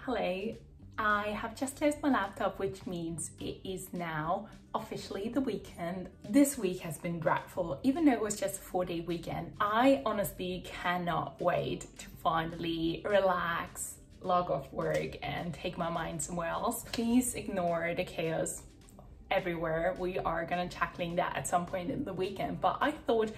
Hello, I have just closed my laptop, which means it is now officially the weekend. This week has been dreadful, even though it was just a 4-day weekend. I honestly cannot wait to finally relax, log off work and take my mind somewhere else. Please ignore the chaos everywhere. We are gonna tackling that at some point in the weekend, but I thought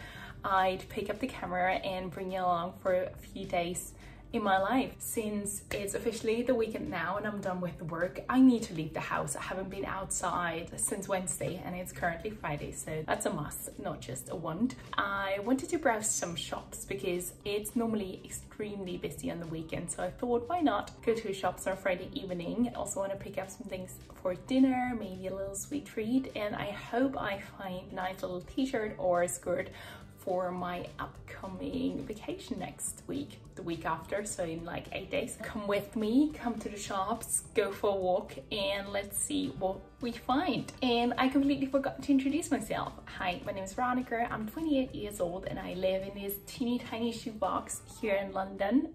I'd pick up the camera and bring you along for a few days in my life. Since it's officially the weekend now and I'm done with the work, I need to leave the house. I haven't been outside since Wednesday and it's currently Friday, so that's a must, not just a want. I wanted to browse some shops because it's normally extremely busy on the weekend, so I thought why not go to shops on Friday evening. I also want to pick up some things for dinner, maybe a little sweet treat, and I hope I find a nice little t-shirt or a skirt for my upcoming vacation next week, the week after, so in like 8 days. Come with me, come to the shops, go for a walk, and let's see what we find. And I completely forgot to introduce myself. Hi, my name is Veronica, I'm 28 years old and I live in this teeny tiny shoebox here in London.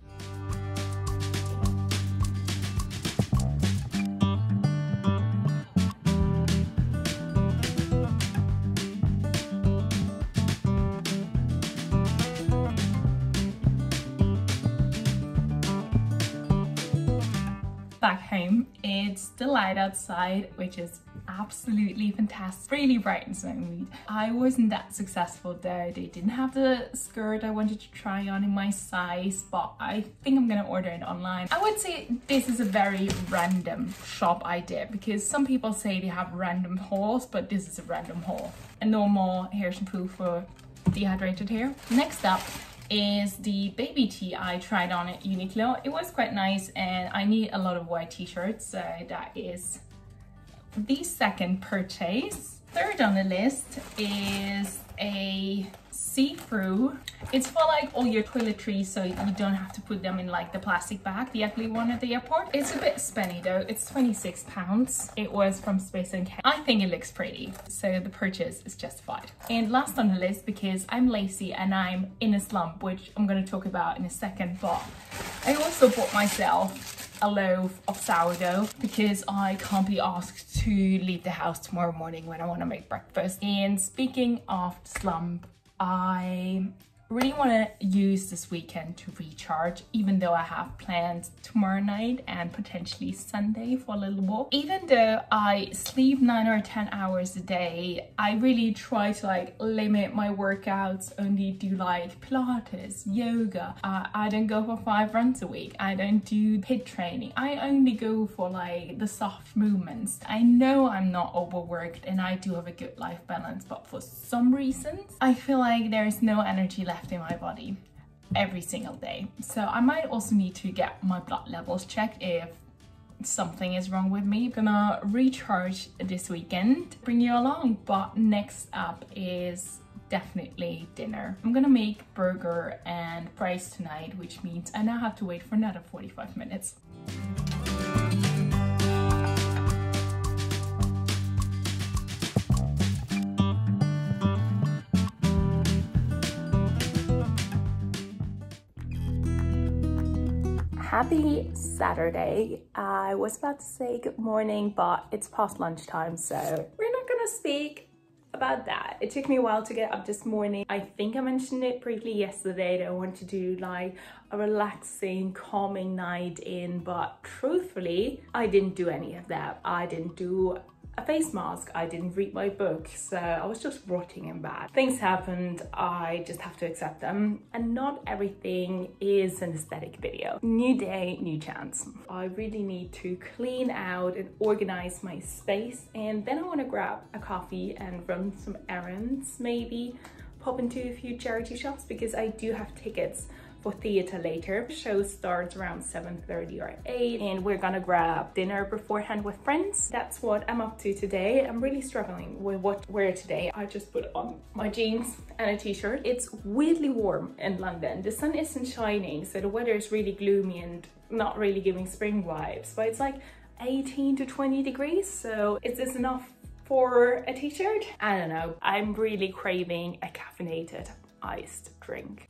Back home, it's the light outside, which is absolutely fantastic. Really brightens my mood. I wasn't that successful though. They didn't have the skirt I wanted to try on in my size, but I think I'm gonna order it online. I would say this is a very random shop I did, because some people say they have random hauls, but this is a random haul. A normal hair shampoo for dehydrated hair. Next up is the baby tee I tried on at Uniqlo. It was quite nice and I need a lot of white t-shirts, so that is the second purchase. Third on the list is a see-through. It's for like all your toiletries, so you don't have to put them in like the plastic bag, the ugly one at the airport. It's a bit spenny though, it's £26. It was from Space & K. I think it looks pretty, so the purchase is justified. And last on the list, because I'm lazy and I'm in a slump, which I'm going to talk about in a second, but I also bought myself a loaf of sourdough because I can't be asked to leave the house tomorrow morning when I want to make breakfast. And speaking of slump, I really want to use this weekend to recharge, even though I have plans tomorrow night and potentially Sunday for a little walk. Even though I sleep 9 or 10 hours a day, I really try to like limit my workouts, only do like Pilates, yoga. I don't go for 5 runs a week. I don't do HIIT training. I only go for like the soft movements. I know I'm not overworked and I do have a good life balance, but for some reasons, I feel like there is no energy left in my body every single day. So I might also need to get my blood levels checked if something is wrong with me. I'm gonna recharge this weekend, bring you along. But next up is definitely dinner. I'm gonna make burger and fries tonight, which means I now have to wait for another 45 minutes. Happy Saturday. I was about to say good morning, but it's past lunchtime, so we're not gonna speak about that. It took me a while to get up this morning. I think I mentioned it briefly yesterday that I want to do like a relaxing, calming night in, but truthfully, I didn't do any of that. I didn't do a face mask, I didn't read my book, so I was just rotting in bed. Things happened, I just have to accept them, and not everything is an aesthetic video. New day, new chance. I really need to clean out and organize my space, and then I want to grab a coffee and run some errands, maybe pop into a few charity shops because I do have tickets for theater later. The show starts around 7:30 or 8 and we're gonna grab dinner beforehand with friends. That's what I'm up to today. I'm really struggling with what to wear today. I just put on my jeans and a t-shirt. It's weirdly warm in London. The sun isn't shining, so the weather is really gloomy and not really giving spring vibes, but it's like 18 to 20 degrees, so is this enough for a t-shirt? I don't know. I'm really craving a caffeinated iced drink.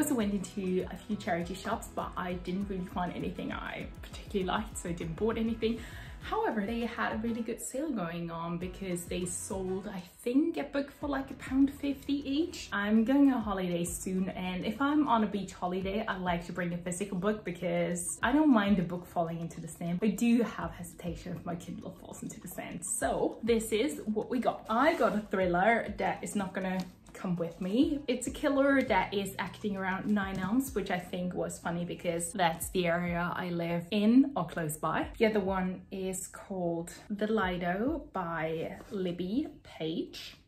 also went into a few charity shops, but I didn't really find anything I particularly liked, so I didn't bought anything. However, they had a really good sale going on because they sold, I think, a book for like £1.50 each. I'm going on holiday soon, and if I'm on a beach holiday, I like to bring a physical book because I don't mind the book falling into the sand. I do have hesitation if my Kindle falls into the sand. So this is what we got. I got a thriller that is not gonna come with me. It's a killer that is acting around 9 Elms, which I think was funny because that's the area I live in or close by. The other one is called The Lido by Libby Page.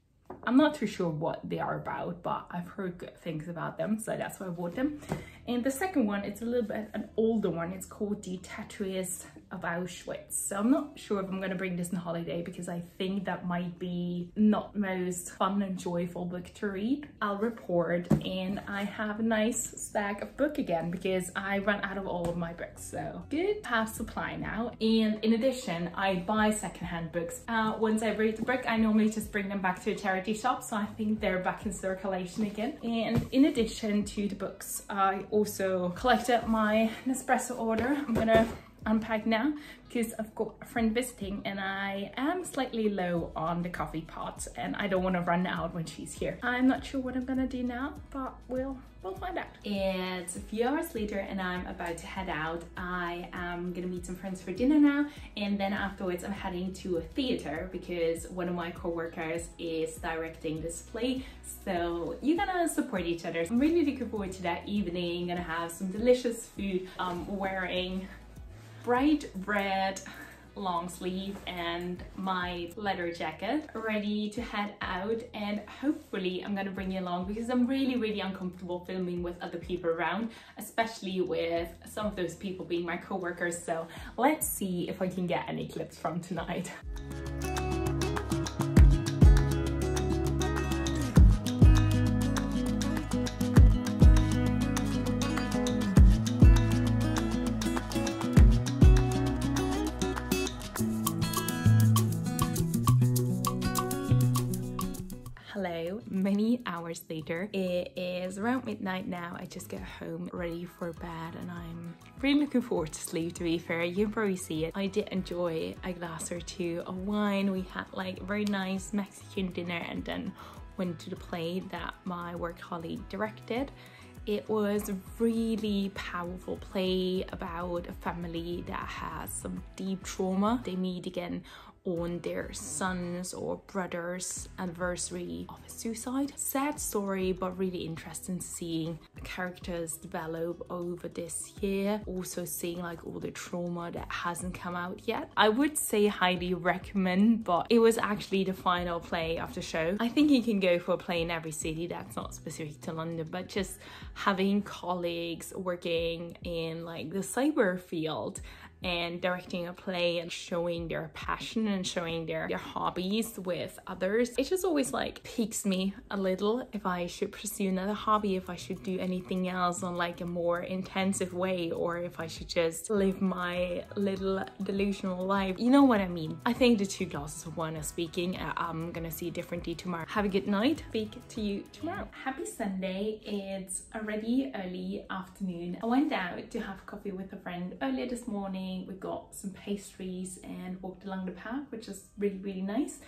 I'm not too sure what they are about, but I've heard good things about them, so that's why I bought them. And the second one, it's a little bit an older one. It's called The Tattooist of Auschwitz. So I'm not sure if I'm gonna bring this on holiday because I think that might be not most fun and joyful book to read. I'll report, and I have a nice stack of book again because I ran out of all of my books. So good to have supply now. And in addition, I buy secondhand books. Once I read the book, I normally just bring them back to a charity shop, so I think they're back in circulation again. And in addition to the books, I also collected my Nespresso order. I'm gonna unpack now because I've got a friend visiting and I am slightly low on the coffee pots and I don't want to run out when she's here. I'm not sure what I'm gonna do now, but we'll find out. It's a few hours later and I'm about to head out. I am gonna meet some friends for dinner now, and then afterwards I'm heading to a theater because one of my co-workers is directing this play, so you're gonna support each other. I'm really looking forward to that evening. Gonna have some delicious food. I'm wearing bright red long sleeve and my leather jacket, ready to head out, and hopefully I'm gonna bring you along because I'm really uncomfortable filming with other people around, especially with some of those people being my co-workers. So let's see if I can get any clips from tonight. Hello, many hours later. It is around midnight now. I just got home ready for bed and I'm really looking forward to sleep, to be fair. You can probably see it. I did enjoy a glass or two of wine. We had like a very nice Mexican dinner and then went to the play that my work colleague directed. It was a really powerful play about a family that has some deep trauma. They meet again on their son's or brother's anniversary of a suicide. Sad story, but really interesting seeing characters develop over this year. Also seeing like all the trauma that hasn't come out yet. I would say highly recommend, but it was actually the final play of the show. I think you can go for a play in every city, that's not specific to London, but just having colleagues working in like the cyber field and directing a play and showing their passion and showing their hobbies with others. It just always like piques me a little if I should pursue another hobby, if I should do anything else on like a more intensive way, or if I should just live my little delusional life. You know what I mean? I think the 2 glasses of wine are speaking. I'm gonna see it differently tomorrow. Have a good night. Speak to you tomorrow. Happy Sunday. It's already early afternoon. I went out to have coffee with a friend earlier this morning. We got some pastries and walked along the path, which is really nice.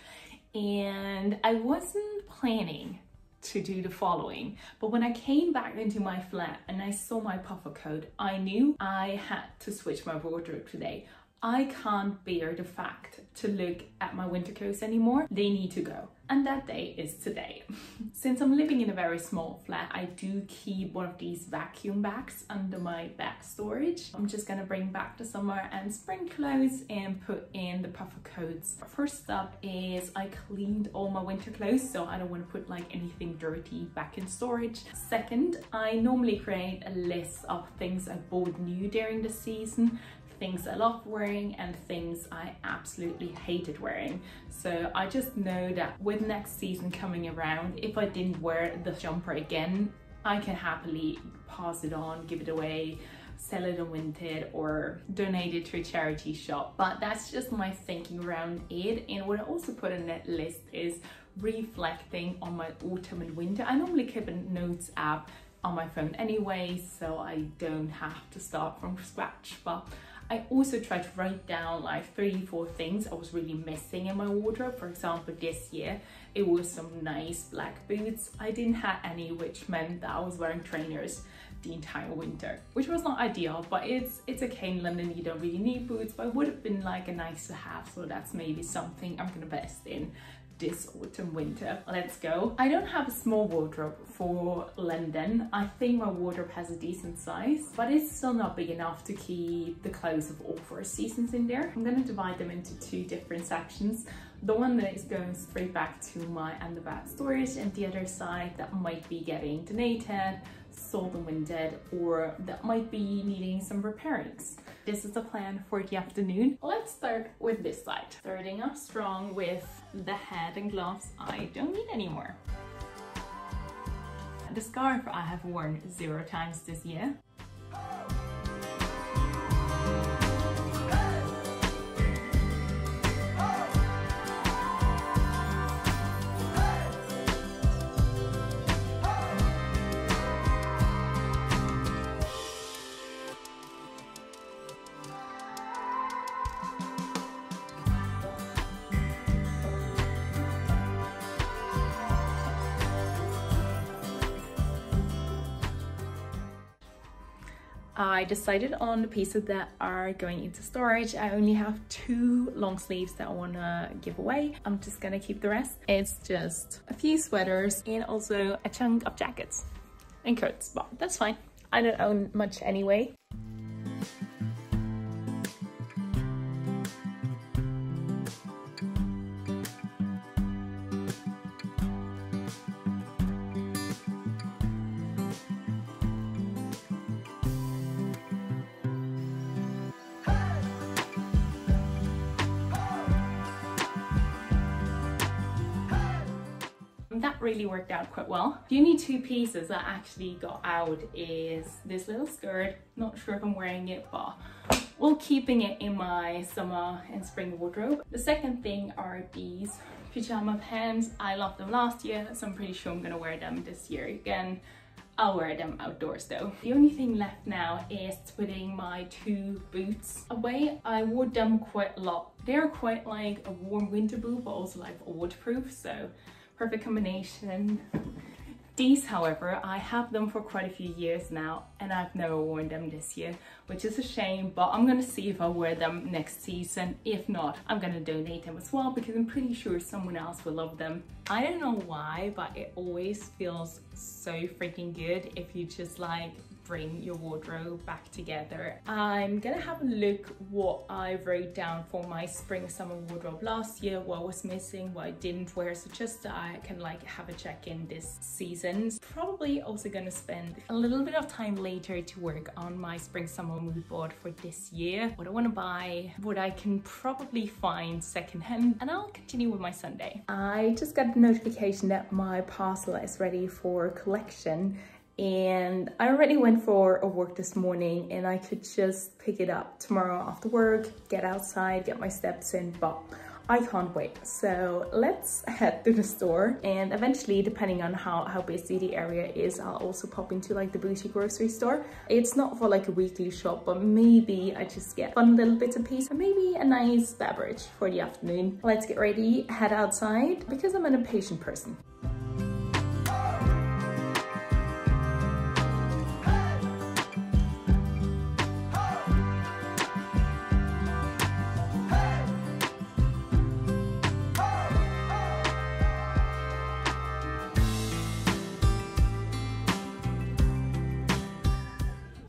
And I wasn't planning to do the following, but when I came back into my flat and I saw my puffer coat, I knew I had to switch my wardrobe today. I can't bear the fact to look at my winter coats anymore. They need to go. And that day is today. Since I'm living in a very small flat, I do keep one of these vacuum bags under my bag storage. I'm just gonna bring back the summer and spring clothes and put in the puffer coats. First up is I cleaned all my winter clothes, so I don't want to put like anything dirty back in storage. Second, I normally create a list of things I bought new during the season, things I love wearing and things I absolutely hated wearing. So I just know that with next season coming around, if I didn't wear the jumper again, I can happily pass it on, give it away, sell it on Vinted, or donate it to a charity shop. But that's just my thinking around it. And what I also put in that list is reflecting on my autumn and winter. I normally keep a notes app on my phone anyway, so I don't have to start from scratch. But I also try to write down like 3-4 things I was really missing in my wardrobe. For example, this year it was some nice black boots. I didn't have any, which meant that I was wearing trainers the entire winter, which was not ideal, but it's okay in London, you don't really need boots, but it would have been like a nice to have, so that's maybe something I'm gonna invest in this autumn winter. Let's go. I don't have a small wardrobe for London. I think my wardrobe has a decent size, but it's still not big enough to keep the clothes of all 4 seasons in there. I'm gonna divide them into 2 different sections. The one that is going straight back to my underbag storage, and the other side that might be getting donated, sold and winded, or that might be needing some repairings. This is the plan for the afternoon. Let's start with this side. Starting off strong with the hat and gloves I don't need anymore. The scarf I have worn 0 times this year. I decided on the pieces that are going into storage. I only have 2 long sleeves that I want to give away. I'm just gonna keep the rest. It's just a few sweaters and also a chunk of jackets and coats, but that's fine. I don't own much anyway. That really worked out quite well. The only 2 pieces that actually got out is this little skirt. Not sure if I'm wearing it, but we're keeping it in my summer and spring wardrobe. The second thing are these pajama pants. I loved them last year, so I'm pretty sure I'm gonna wear them this year again. I'll wear them outdoors though. The only thing left now is putting my 2 boots away. I wore them quite a lot. They're quite like a warm winter boot, but also like waterproof, so perfect combination. These, however, I have them for quite a few years now and I've never worn them this year, which is a shame, but I'm gonna see if I wear them next season. If not, I'm gonna donate them as well because I'm pretty sure someone else will love them. I don't know why, but it always feels so freaking good if you just like bring your wardrobe back together. I'm gonna have a look what I wrote down for my spring summer wardrobe last year, what was missing, what I didn't wear, so just so I can like have a check in this season. Probably also gonna spend a little bit of time later to work on my spring summer mood board for this year, what I want to buy, what I can probably find secondhand, and I'll continue with my Sunday. I just got a notification that my parcel is ready for collection, and I already went for a walk this morning and I could just pick it up tomorrow after work, get outside, get my steps in, but I can't wait. So let's head to the store, and eventually, depending on how busy the area is, I'll also pop into like the bougie grocery store. It's not for like a weekly shop, but maybe I just get fun little bits and pieces and maybe a nice beverage for the afternoon. Let's get ready, head outside, because I'm an impatient person.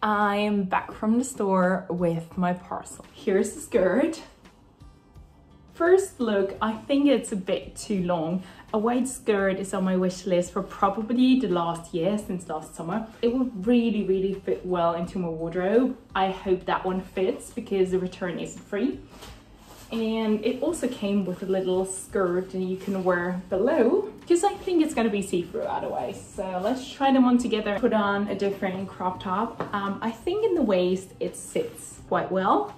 I am back from the store with my parcel. Here's the skirt. First look, I think it's a bit too long. A white skirt is on my wish list for probably the last year, since last summer. It would really fit well into my wardrobe. I hope that one fits because the return isn't free. And it also came with a little skirt that you can wear below, because I think it's gonna be see-through otherwise. So let's try them on together. Put on a different crop top. I think in the waist it sits quite well.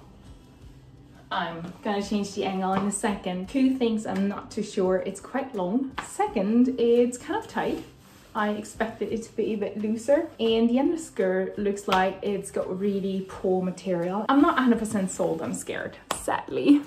I'm gonna change the angle in a second. 2 things I'm not too sure. It's quite long. Second, it's kind of tight. I expected it to be a bit looser, and the underskirt looks like it's got really poor material. I'm not 100% sold, I'm scared, sadly.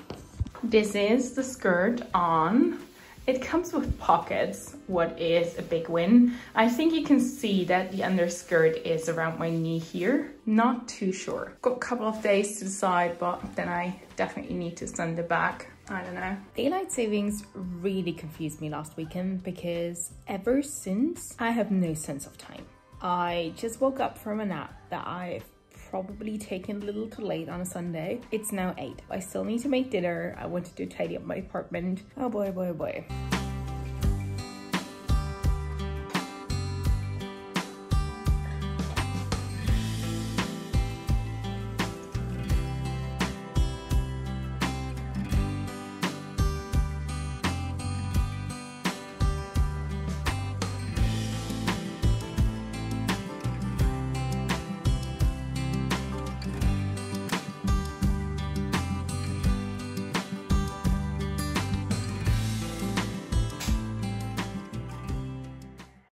This is the skirt on. It comes with pockets, what is a big win. I think you can see that the underskirt is around my knee here. Not too sure. Got a couple of days to decide, but then I definitely need to send it back. I don't know. Daylight savings really confused me last weekend because ever since I have no sense of time. I just woke up from a nap that I've probably taken a little too late on a Sunday. It's now 8. I still need to make dinner. I wanted to tidy up my apartment. Oh boy, boy, boy.